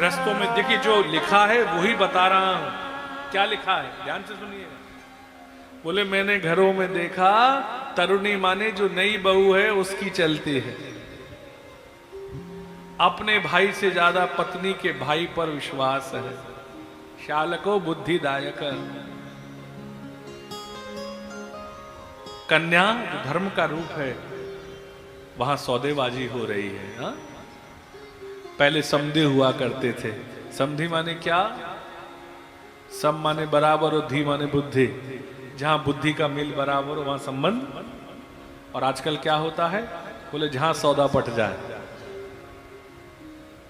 गृहस्थों में देखिए जो लिखा है वही बता रहा हूं। क्या लिखा है ध्यान से सुनिए। बोले मैंने घरों में देखा तरुणी माने जो नई बहू है उसकी चलती है, अपने भाई से ज्यादा पत्नी के भाई पर विश्वास है, शालको बुद्धिदायक। कन्या जो धर्म का रूप है वहां सौदेबाजी हो रही है। हा? पहले समधि हुआ करते थे। समधि माने क्या? सम माने बराबर और धी माने बुद्धि। जहां बुद्धि का मिल बराबर हो वहां संबंध। और आजकल क्या होता है? बोले जहां सौदा पट जाए,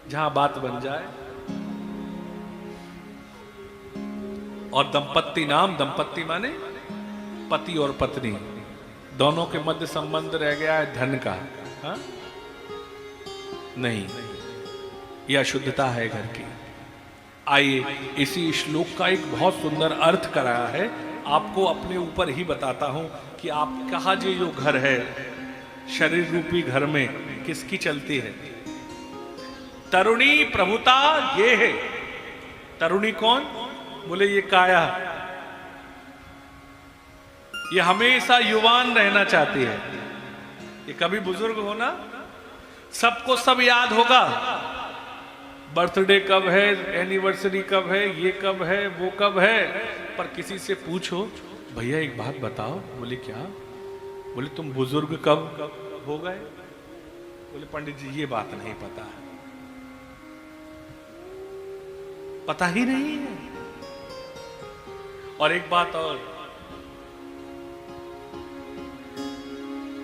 जहां बात बन जाए। और दंपत्ति नाम, दंपत्ति माने पति और पत्नी, दोनों के मध्य संबंध रह गया है धन का। हा? नहीं, यह अशुद्धता है घर की। आइए इसी श्लोक का एक बहुत सुंदर अर्थ कराया है। आपको अपने ऊपर ही बताता हूं कि आप कहा जी जो घर है शरीर रूपी घर में किसकी चलती है? तरुणी प्रभुता ये है। तरुणी कौन? बोले ये काया। ये हमेशा युवान रहना चाहती है। ये कभी बुजुर्ग होना, सबको सब याद होगा। बर्थडे कब है, एनिवर्सरी कब है, ये कब है, वो कब है। पर किसी से पूछो भैया एक बात बताओ। बोले क्या? बोले तुम बुजुर्ग कब हो गए? बोले पंडित जी ये बात नहीं पता है। पता ही नहीं है। और एक बात और,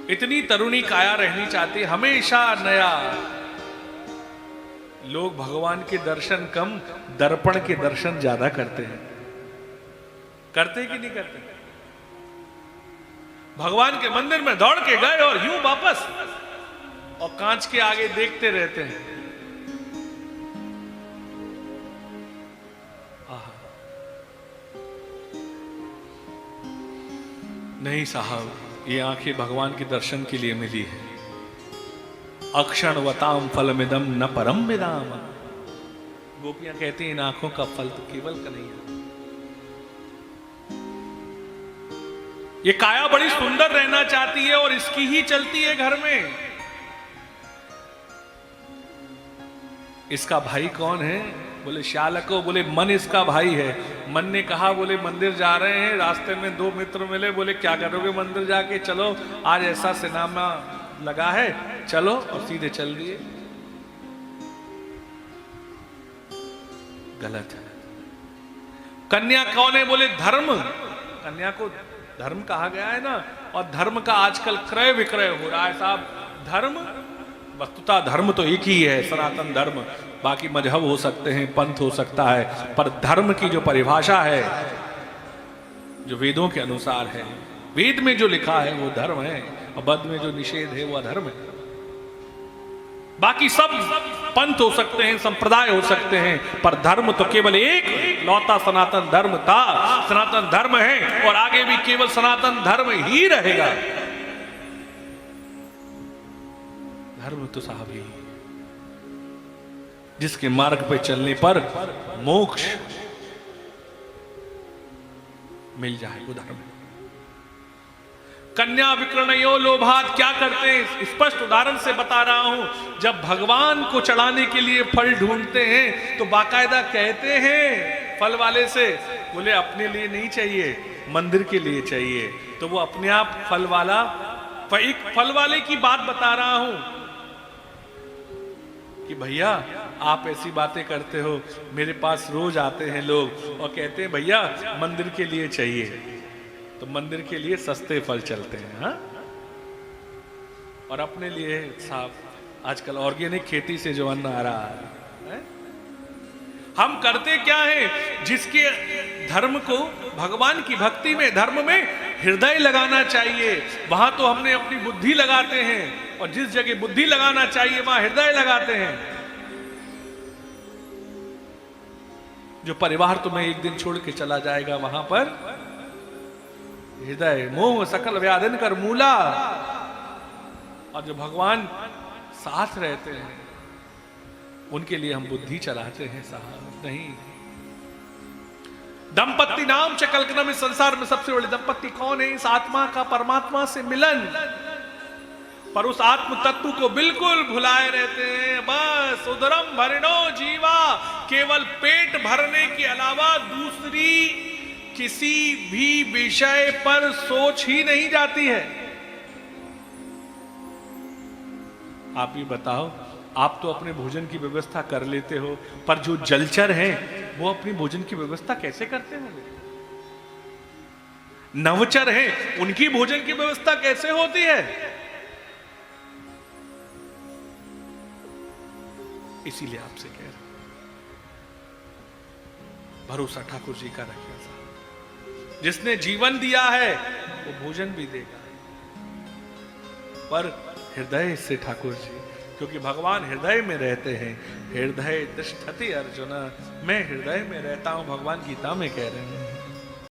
इतनी तरुणी काया रहनी चाहती, हमेशा नया। लोग भगवान के दर्शन कम, दर्पण के दर्शन ज्यादा करते हैं। करते कि नहीं करते? भगवान के मंदिर में दौड़ के गए और यूं वापस, और कांच के आगे देखते रहते हैं। नहीं साहब, ये आंखें भगवान के दर्शन के लिए मिली है। अक्षणवताम फलमिदम न परम विदाम। गोपियां कहती हैं इन आंखों का फल तो केवल का नहीं है। ये काया बड़ी सुंदर रहना चाहती है और इसकी ही चलती है घर में। इसका भाई कौन है? बोले शालको। बोले मन इसका भाई है। मन ने कहा बोले मंदिर जा रहे हैं, रास्ते में दो मित्र मिले, बोले क्या करोगे मंदिर जाके? चलो आज ऐसा सिनेमा लगा है, चलो। और सीधे चल दिए। गलत है। कन्या कौन है? बोले धर्म। कन्या को धर्म कहा गया है ना। और धर्म का आजकल क्रय विक्रय हो रहा है साहब। धर्म, वस्तुतः धर्म तो एक ही है, सनातन धर्म। बाकी मजहब हो सकते हैं, पंथ हो सकता है, पर धर्म की जो परिभाषा है, जो वेदों के अनुसार है, वेद में जो लिखा है वो धर्म है, और वेद में जो निषेध है वो अधर्म है। बाकी सब पंथ हो सकते हैं, संप्रदाय हो सकते हैं, पर धर्म तो केवल एक लौता सनातन धर्म था, सनातन धर्म है, और आगे भी केवल सनातन धर्म ही रहेगा। धर्म तो साहब ही जिसके मार्ग पे चलने पर मोक्ष मिल जाए वो धर्म। कन्या विकर्णयो लोभात क्या करते हैं? स्पष्ट उदाहरण से बता रहा हूं। जब भगवान को चढ़ाने के लिए फल ढूंढते हैं तो बाकायदा कहते हैं फल वाले से, बोले अपने लिए नहीं चाहिए, मंदिर के लिए चाहिए। तो वो अपने आप फल वाला, एक फल वाले की बात बता रहा हूं कि भैया आप ऐसी बातें करते हो। मेरे पास रोज आते हैं लोग और कहते हैं भैया मंदिर के लिए चाहिए, तो मंदिर के लिए सस्ते फल चलते हैं। हा? और अपने लिए साहब आजकल ऑर्गेनिक खेती से जो अन्न आ रहा है। हम करते क्या है? जिसके धर्म को भगवान की भक्ति में, धर्म में हृदय लगाना चाहिए, वहां तो हमने अपनी बुद्धि लगाते हैं, और जिस जगह बुद्धि लगाना चाहिए वहां हृदय लगाते हैं। जो परिवार तुम्हें एक दिन छोड़ के चला जाएगा वहां पर हृदय मोह सकल व्याधिन कर मूला। और जो भगवान साथ रहते हैं उनके लिए हम बुद्धि चलाते हैं साहब, नहीं। दंपत्ति नाम च कल्पना, इस संसार में सबसे बड़ी दंपत्ति कौन है? इस आत्मा का परमात्मा से मिलन। पर उस आत्म तत्व को बिल्कुल भुलाए रहते हैं। बस उदरम भरिणो जीवा, केवल पेट भरने के अलावा दूसरी किसी भी विषय पर सोच ही नहीं जाती है। आप ही बताओ, आप तो अपने भोजन की व्यवस्था कर लेते हो, पर जो जलचर हैं वो अपनी भोजन की व्यवस्था कैसे करते होंगे? नवचर हैं, उनकी भोजन की व्यवस्था कैसे होती है? इसीलिए आपसे कह रहे, भरोसा ठाकुर जी का रखिए साहब। जिसने जीवन दिया है वो भोजन भी देगा, पर हृदय से ठाकुर जी, क्योंकि भगवान हृदय में रहते हैं। हृदय तिष्ठति अर्जुन, मैं हृदय में रहता हूं, भगवान गीता में कह रहे हैं।